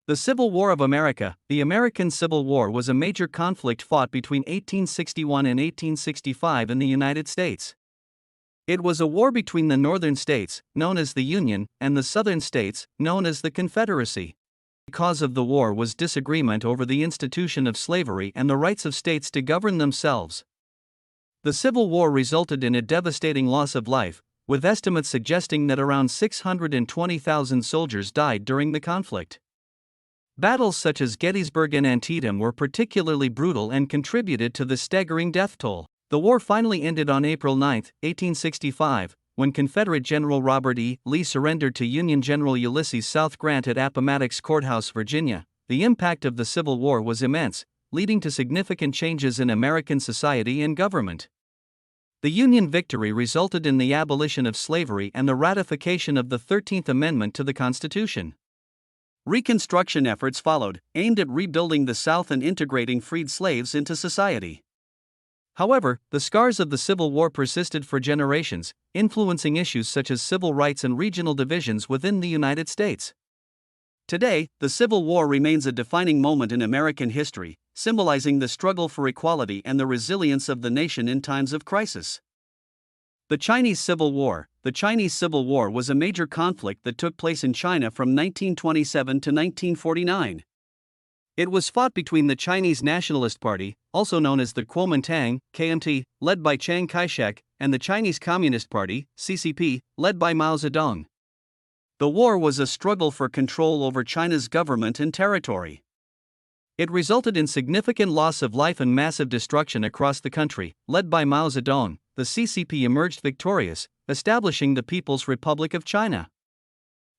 The Civil War of America. The American Civil War was a major conflict fought between 1861 and 1865 in the United States. It was a war between the northern states, known as the Union, and the southern states, known as the Confederacy. The cause of the war was disagreement over the institution of slavery and the rights of states to govern themselves. The Civil War resulted in a devastating loss of life, with estimates suggesting that around 620,000 soldiers died during the conflict. Battles such as Gettysburg and Antietam were particularly brutal and contributed to the staggering death toll. The war finally ended on April 9, 1865, when Confederate General Robert E. Lee surrendered to Union General Ulysses South Grant at Appomattox Courthouse, Virginia. The impact of the Civil War was immense, leading to significant changes in American society and government. The Union victory resulted in the abolition of slavery and the ratification of the 13th Amendment to the Constitution. Reconstruction efforts followed, aimed at rebuilding the South and integrating freed slaves into society. However, the scars of the Civil War persisted for generations, influencing issues such as civil rights and regional divisions within the United States. Today, the Civil War remains a defining moment in American history, symbolizing the struggle for equality and the resilience of the nation in times of crisis. The Chinese Civil War. The Chinese Civil War was a major conflict that took place in China from 1927 to 1949. It was fought between the Chinese Nationalist Party, also known as the Kuomintang, KMT, led by Chiang Kai-shek, and the Chinese Communist Party, CCP, led by Mao Zedong. The war was a struggle for control over China's government and territory. It resulted in significant loss of life and massive destruction across the country. Led by Mao Zedong, the CCP emerged victorious, establishing the People's Republic of China.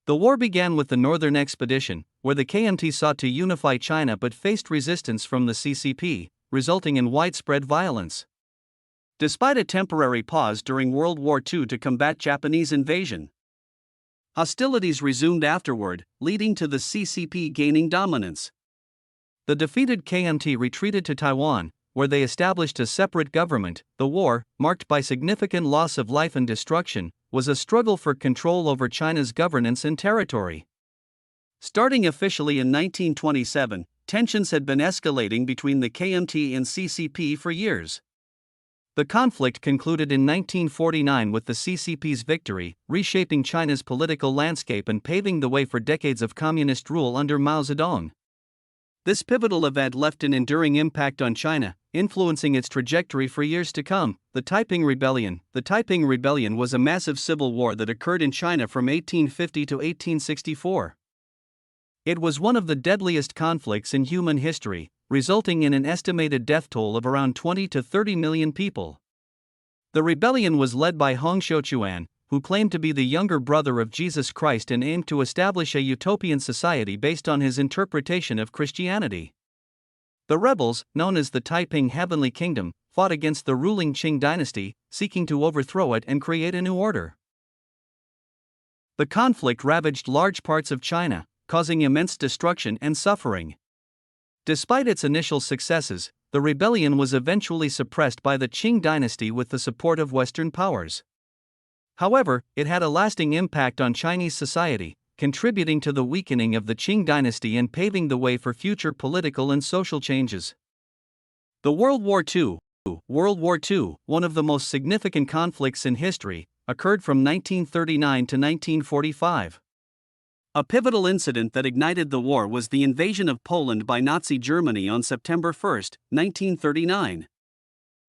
The war began with the Northern Expedition, where the KMT sought to unify China but faced resistance from the CCP, resulting in widespread violence. Despite a temporary pause during World War II to combat Japanese invasion, hostilities resumed afterward, leading to the CCP gaining dominance. The defeated KMT retreated to Taiwan, where they established a separate government. The war, marked by significant loss of life and destruction, was a struggle for control over China's governance and territory. Starting officially in 1927, tensions had been escalating between the KMT and CCP for years. The conflict concluded in 1949 with the CCP's victory, reshaping China's political landscape and paving the way for decades of communist rule under Mao Zedong. This pivotal event left an enduring impact on China, influencing its trajectory for years to come. The Taiping Rebellion. The Taiping Rebellion was a massive civil war that occurred in China from 1850 to 1864. It was one of the deadliest conflicts in human history, resulting in an estimated death toll of around 20 to 30 million people. The rebellion was led by Hong Xiuquan, who claimed to be the younger brother of Jesus Christ and aimed to establish a utopian society based on his interpretation of Christianity. The rebels, known as the Taiping Heavenly Kingdom, fought against the ruling Qing dynasty, seeking to overthrow it and create a new order. The conflict ravaged large parts of China, causing immense destruction and suffering. Despite its initial successes, the rebellion was eventually suppressed by the Qing dynasty with the support of Western powers. However, it had a lasting impact on Chinese society, contributing to the weakening of the Qing dynasty and paving the way for future political and social changes. The World War II. World War II, one of the most significant conflicts in history, occurred from 1939 to 1945. A pivotal incident that ignited the war was the invasion of Poland by Nazi Germany on September 1, 1939.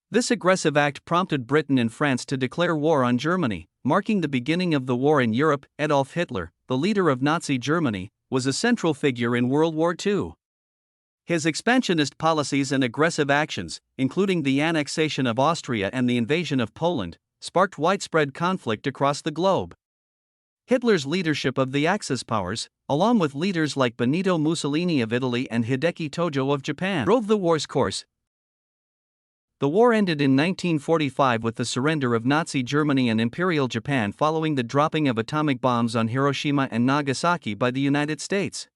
This aggressive act prompted Britain and France to declare war on Germany, marking the beginning of the war in Europe. Adolf Hitler, the leader of Nazi Germany, was a central figure in World War II. His expansionist policies and aggressive actions, including the annexation of Austria and the invasion of Poland, sparked widespread conflict across the globe. Hitler's leadership of the Axis powers, along with leaders like Benito Mussolini of Italy and Hideki Tojo of Japan, drove the war's course. The war ended in 1945 with the surrender of Nazi Germany and Imperial Japan following the dropping of atomic bombs on Hiroshima and Nagasaki by the United States.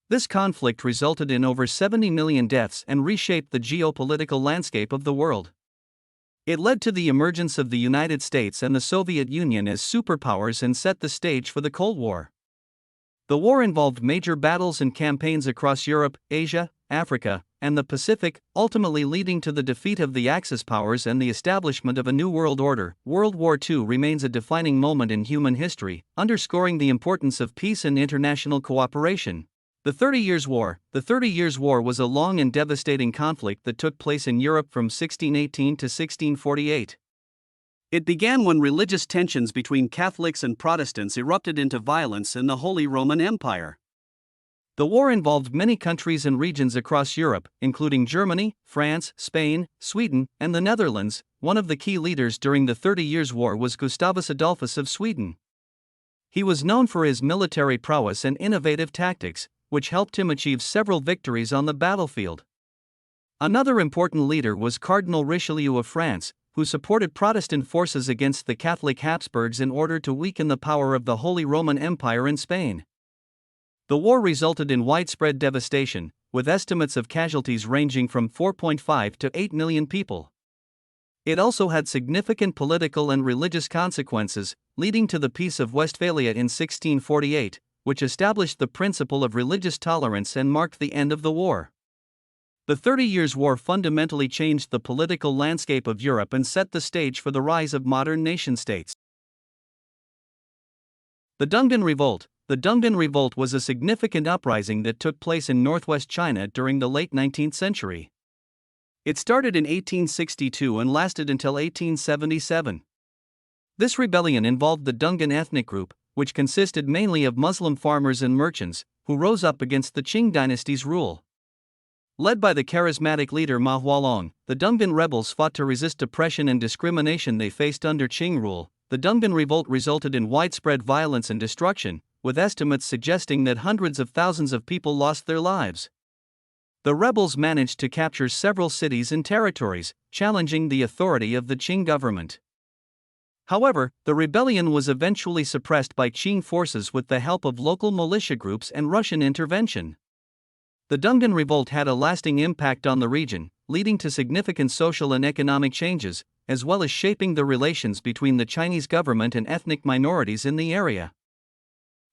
This conflict resulted in over 70 million deaths and reshaped the geopolitical landscape of the world. It led to the emergence of the United States and the Soviet Union as superpowers and set the stage for the Cold War. The war involved major battles and campaigns across Europe, Asia, Africa, and the Pacific, ultimately leading to the defeat of the Axis powers and the establishment of a new world order. World War II remains a defining moment in human history, underscoring the importance of peace and international cooperation. The 30 Years' War. The 30 Years' War was a long and devastating conflict that took place in Europe from 1618 to 1648. It began when religious tensions between Catholics and Protestants erupted into violence in the Holy Roman Empire. The war involved many countries and regions across Europe, including Germany, France, Spain, Sweden, and the Netherlands. One of the key leaders during the 30 Years' War was Gustavus Adolphus of Sweden. He was known for his military prowess and innovative tactics, which helped him achieve several victories on the battlefield. Another important leader was Cardinal Richelieu of France, who supported Protestant forces against the Catholic Habsburgs in order to weaken the power of the Holy Roman Empire in Spain. The war resulted in widespread devastation, with estimates of casualties ranging from 4.5 to 8 million people. It also had significant political and religious consequences, leading to the Peace of Westphalia in 1648, which established the principle of religious tolerance and marked the end of the war. The 30 Years' War fundamentally changed the political landscape of Europe and set the stage for the rise of modern nation-states. The Dungan Revolt. The Dungan Revolt was a significant uprising that took place in northwest China during the late 19th century. It started in 1862 and lasted until 1877. This rebellion involved the Dungan ethnic group, which consisted mainly of Muslim farmers and merchants, who rose up against the Qing dynasty's rule. Led by the charismatic leader Ma Hualong, the Dungan rebels fought to resist oppression and discrimination they faced under Qing rule. The Dungan Revolt resulted in widespread violence and destruction, with estimates suggesting that hundreds of thousands of people lost their lives. The rebels managed to capture several cities and territories, challenging the authority of the Qing government. However, the rebellion was eventually suppressed by Qing forces with the help of local militia groups and Russian intervention. The Dungan Revolt had a lasting impact on the region, leading to significant social and economic changes, as well as shaping the relations between the Chinese government and ethnic minorities in the area.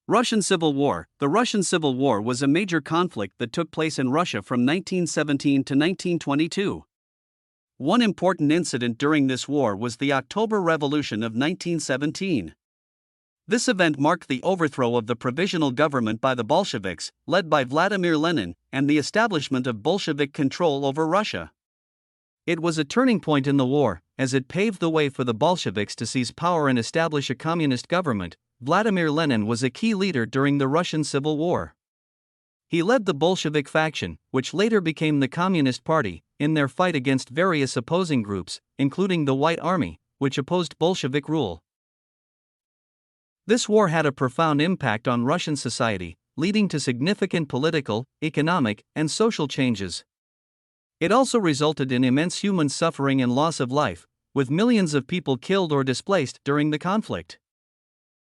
Russian Civil War. The Russian Civil War was a major conflict that took place in Russia from 1917 to 1922. One important incident during this war was the October Revolution of 1917. This event marked the overthrow of the provisional government by the Bolsheviks, led by Vladimir Lenin, and the establishment of Bolshevik control over Russia. It was a turning point in the war, as it paved the way for the Bolsheviks to seize power and establish a communist government. Vladimir Lenin was a key leader during the Russian Civil War. He led the Bolshevik faction, which later became the Communist Party, in their fight against various opposing groups, including the White Army, which opposed Bolshevik rule. This war had a profound impact on Russian society, leading to significant political, economic, and social changes. It also resulted in immense human suffering and loss of life, with millions of people killed or displaced during the conflict.